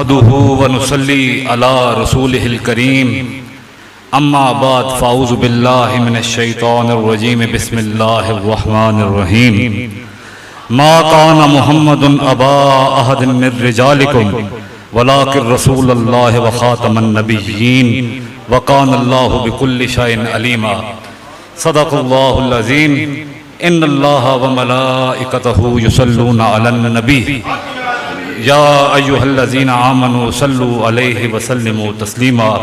نحمده ونصلي على رسوله الكريم اما بعد فاعوذ بالله من الشيطان الرجيم بسم الله الرحمن الرحيم ما كان محمد ابا احد من رجالكم ولكن رسول الله وخاتم النبيين وكان الله بكل شيء عليما صدق الله العظيم ان الله وملائكته يصلون على النبي يا أيها الذين آمنوا صلوا عليه وسلموا تسليما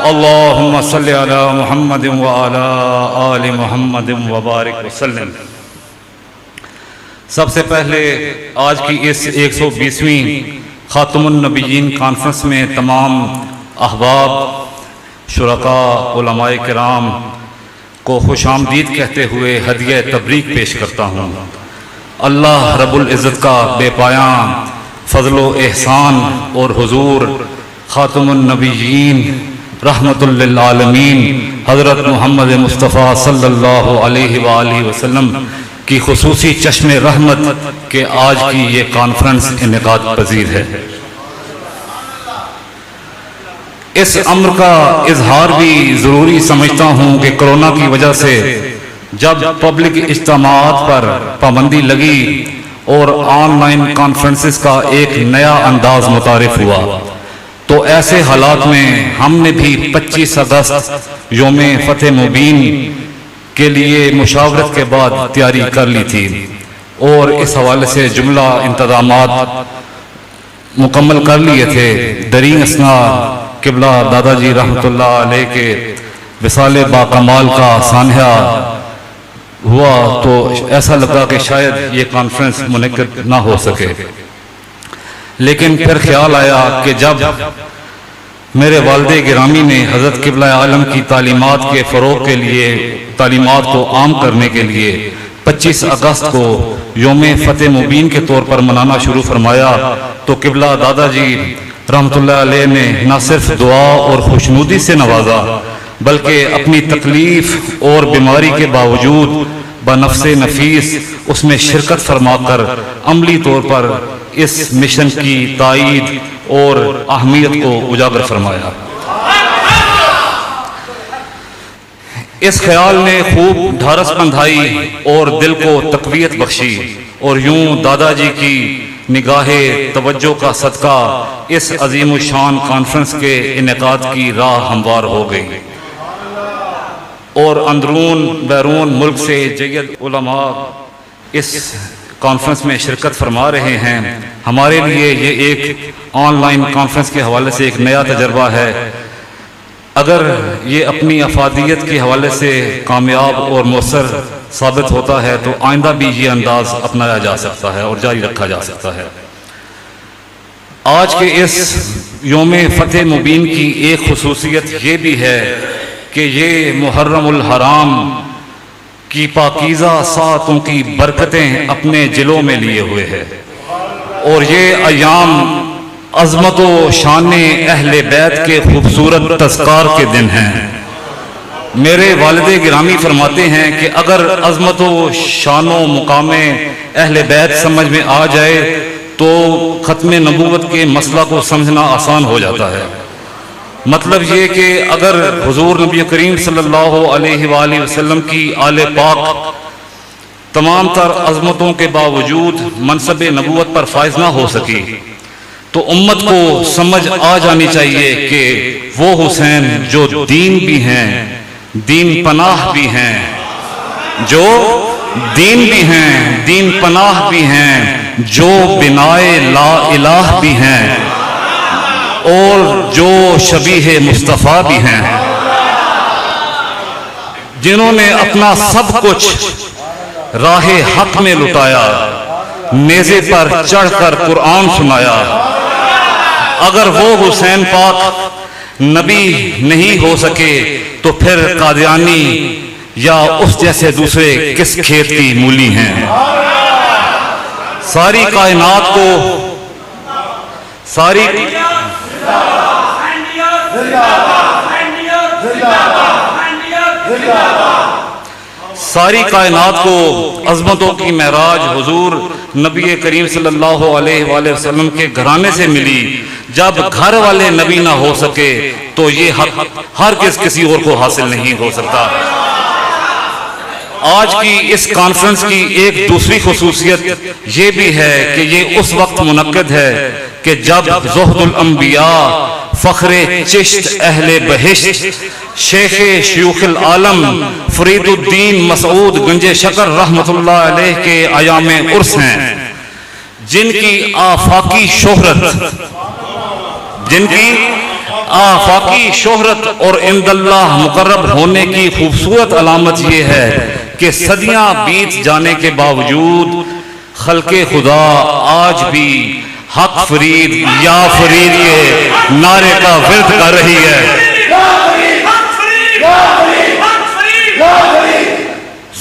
اللهم صل على محمد وعلى آل محمد وبارك وسلم۔ سب سے پہلے آج کی اس 120ویں خاتم النبیین کانفرنس میں تمام احباب، شرکاء، علماء کرام کو خوش آمدید کہتے ہوئے ہدیہ تبریک پیش کرتا ہوں۔ اللہ رب العزت کا بے پایان فضل و احسان اور حضور خاتم النبیین رحمت للعالمین حضرت محمد مصطفیٰ صلی اللہ علیہ وآلہ وسلم کی خصوصی چشم رحمت کہ آج کی یہ کانفرنس انعقاد پذیر ہے۔ اس امر کا اظہار بھی ضروری سمجھتا ہوں کہ کرونا کی وجہ سے جب پبلک اجتماعات پر پابندی لگی اور آن لائن کانفرنسز کا ایک نیا انداز متعارف ہوا تو ایسے حالات میں ہم نے بھی 25 اگست یوم فتح مبین کے لیے مشاورت کے بعد تیاری کر لی تھی اور اس حوالے سے جملہ انتظامات مکمل کر لیے تھے۔ درین اسنا قبلہ دادا جی رحمۃ اللہ علیہ کے وصال باکمال کا سانحہ ہوا تو ایسا لگا کہ شاید یہ کانفرنس منعقد نہ ہو سکے، لیکن پھر خیال آیا کہ جب میرے والد گرامی نے حضرت قبلہ عالم کی تعلیمات کے فروغ کے لیے، تعلیمات کو عام کرنے کے لیے 25 اگست کو یوم فتح مبین کے طور پر منانا شروع فرمایا تو قبلہ دادا جی رحمۃ اللہ علیہ نے نہ صرف دعا اور خوشنودی سے نوازا بلکہ اپنی تکلیف اور بیماری کے باوجود بنفس نفیس اس میں شرکت فرما کر عملی طور پر اس مشن کی تائید اور اہمیت کو اجاگر فرمایا۔ اس خیال نے خوب ڈھارس بندھائی اور دل کو تقویت بخشی اور یوں دادا جی کی نگاہ توجہ کا صدقہ اس عظیم الشان کانفرنس کے انعقاد کی راہ ہموار ہو گئی اور اندرون بیرون ملک سے جید علماء اس کانفرنس میں شرکت فرما رہے ہیں۔ ہمارے لیے یہ ایک آن لائن کانفرنس کے حوالے سے ایک نیا تجربہ ہے۔ اگر یہ اپنی افادیت کے حوالے سے کامیاب اور مؤثر ثابت ہوتا ہے تو آئندہ بھی یہ انداز اپنایا جا سکتا ہے اور جاری رکھا جا سکتا ہے۔ آج کے اس یوم فتح مبین کی ایک خصوصیت یہ بھی ہے کہ یہ محرم الحرام کی پاکیزہ ساعتوں کی برکتیں اپنے جلوں میں لیے ہوئے ہے اور یہ ایام عظمت و شان اہل بیت کے خوبصورت تذکار کے دن ہیں۔ میرے والد گرامی فرماتے ہیں کہ اگر عظمت و شان و مقام اہل بیت سمجھ میں آ جائے تو ختم نبوت کے مسئلہ کو سمجھنا آسان ہو جاتا ہے۔ مطلب یہ کہ اگر حضور نبی کریم صلی اللہ علیہ وآلہ وسلم کی آل پاک تمام تر عظمتوں کے باوجود منصب نبوت پر فائز نہ ہو سکی تو امت کو سمجھ آ جانی چاہیے کہ وہ حسین جو دین بھی ہیں، دین پناہ بھی ہیں، جو دین بھی ہیں، دین پناہ بھی ہیں، جو بنائے لا الہ بھی ہیں اور جو شبیہ مصطفیٰ بھی ہیں، جنہوں نے اپنا سب کچھ راہ حق میں لٹایا، نیزے پر چڑھ کر قرآن سنایا۔ اگر وہ حسین پاک نبی نہیں ہو سکے تو پھر قادیانی یا اس جیسے دوسرے کس کھیت کی مولی ہیں؟ ساری کائنات کو ساری کائنات کو عظمتوں کی معراج حضور نبی کریم صلی اللہ علیہ وآلہ وسلم کے گھرانے سے ملی جب گھر والے نبی نہ ہو سکے تو یہ حق ہرگز کسی اور کو حاصل نہیں ہو سکتا۔ آج کی اس کانفرنس کی ایک دوسری خصوصیت یہ بھی ہے کہ یہ اس وقت منعقد ہے کہ جب زہد الانبیاء، فخر چشت اہل بہشت، شیخ شیوخ العالم فرید الدین مسعود گنج شکر رحمت اللہ علیہ کے ایام عرس ہیں، جن کی آفاقی شہرت اور عند اللہ مقرب ہونے کی خوبصورت علامت یہ ہے کہ صدیاں بیت جانے کے باوجود خلق خدا آج بھی حق فرید یا فرید کے نعرے کا ورد کر رہی ہے۔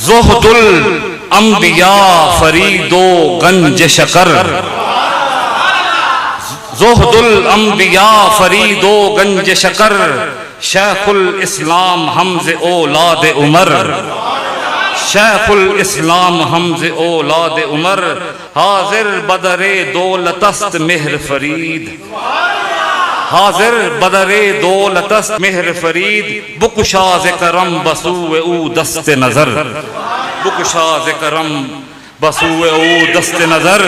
زہد الانبیاء فرید و گنج شکر، زہد الانبیاء فرید و گنج شکر، شیخ الاسلام حمز اولاد عمر، شیخ الاسلام حمز اولاد عمر، حاضر بدر دولتست مہر فرید، حاضر بدر دولتست مہر فرید، بکشا ز کرم بسوء او دست نظر، بکشا ز کرم بسوء او دست نظر۔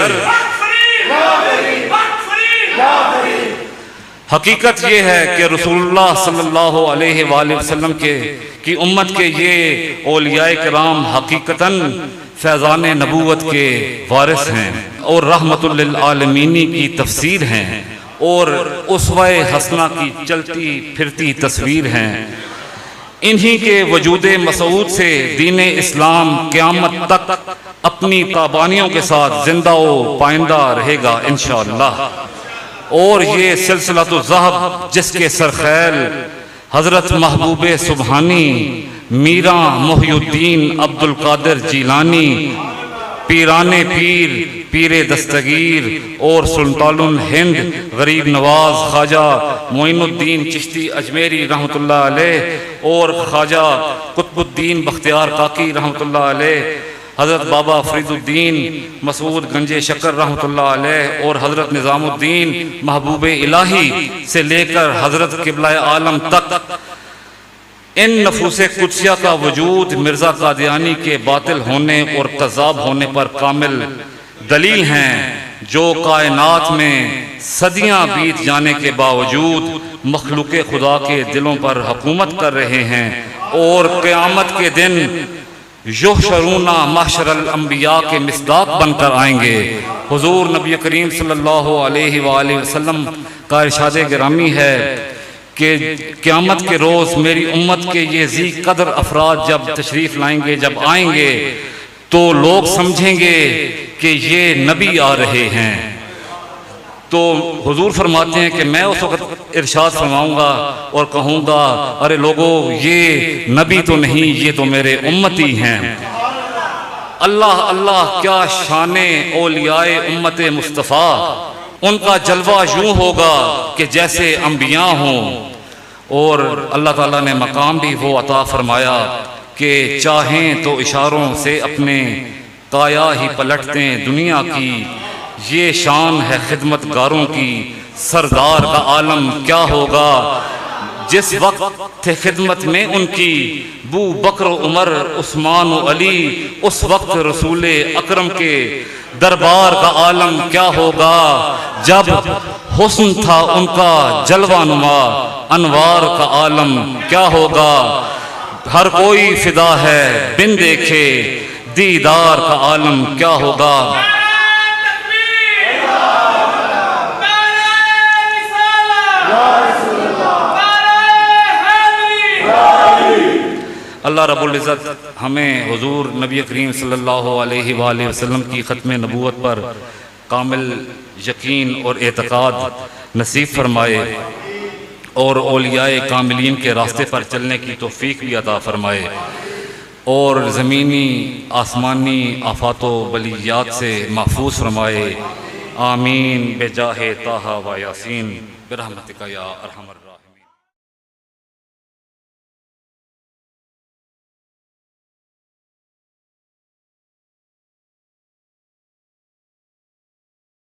حقیقت یہ ہے کہ رسول اللہ صلی اللہ علیہ وآلہ وسلم کی امت کے یہ اولیاء کرام حقیقتاً فیضان نبوت کے وارث ہیں اور رحمت للعالمین کی تفسیر ہیں اور اسوہ حسنہ کی چلتی پھرتی تصویر ہیں۔ انہی کے وجود مسعود سے دین اسلام قیامت تک اپنی تابانیوں کے ساتھ زندہ و پائندہ رہے گا انشاءاللہ۔ اور یہ سلسلۃ الذہب جس کے سرخیل حضرت محبوب سبحانی، میراں محی الدین عبد القادر جیلانی، پیران پیر، پیر دستگیر اور سلطان الہند غریب نواز خواجہ معین الدین چشتی اجمیری رحمۃ اللہ علیہ اور خواجہ قطب الدین بختیار کاکی رحمۃ اللہ علیہ، حضرت بابا فرید الدین مسعود گنج شکر رحمۃ اللہ علیہ اور حضرت نظام الدین محبوب الہی سے لے کر حضرت قبلہ عالم تک، ان نفوس قدسیہ کا وجود مرزا قادیانی کے باطل ہونے اور کذاب ہونے پر کامل دلیل ہیں، جو کائنات میں صدیاں بیت جانے کے باوجود مخلوق خدا کے دلوں پر حکومت کر رہے ہیں اور قیامت کے دن یحشرون محشر الانبیاء کے مصداق بن کر آئیں گے۔ حضور نبی کریم صلی اللہ علیہ وآلہ وسلم کا ارشاد گرامی ہے کہ قیامت کے روز میری امت کے یہ ذی قدر افراد جب تشریف لائیں گے، جب آئیں گے تو لوگ سمجھیں گے کہ یہ نبی آ رہے ہیں۔ تو حضور فرماتے ہیں کہ میں اس وقت ارشاد فرماؤں گا اور کہوں گا، ارے لوگو یہ نبی تو نہیں، یہ تو میرے امتی ہیں۔ اللہ اللہ کیا شان اولیاء امت مصطفیٰ، ان کا جلوہ یوں ہوگا کہ جیسے انبیاء ہوں۔ اور اللہ تعالیٰ نے مقام بھی وہ عطا فرمایا کہ چاہیں تو اشاروں سے اپنے کایا ہی پلٹتے دنیا کی، یہ شان ہے خدمت گاروں کی، سردار کا عالم کیا ہوگا۔ جس وقت تھے خدمت میں ان کی بو بکر و عمر عثمان و علی، اس وقت رسول اکرم کے دربار کا عالم کیا ہوگا۔ جب حسن تھا ان کا جلوہ نما، انوار کا عالم کیا ہوگا۔ ہر کوئی فدا ہے بن دیکھے، دیدار کا عالم کیا ہوگا۔ اللہ رب العزت ہمیں حضور نبی کریم صلی اللہ علیہ وآلہ وسلم کی ختم نبوت پر کامل یقین اور اعتقاد نصیب فرمائے اور اولیاء کاملین کے راستے پر چلنے کی توفیق بھی عطا فرمائے اور زمینی آسمانی آفات و بلیات سے محفوظ فرمائے۔ آمین بجاہ طٰہٰ و یاسین برحمتک یا ارحم الراحمین۔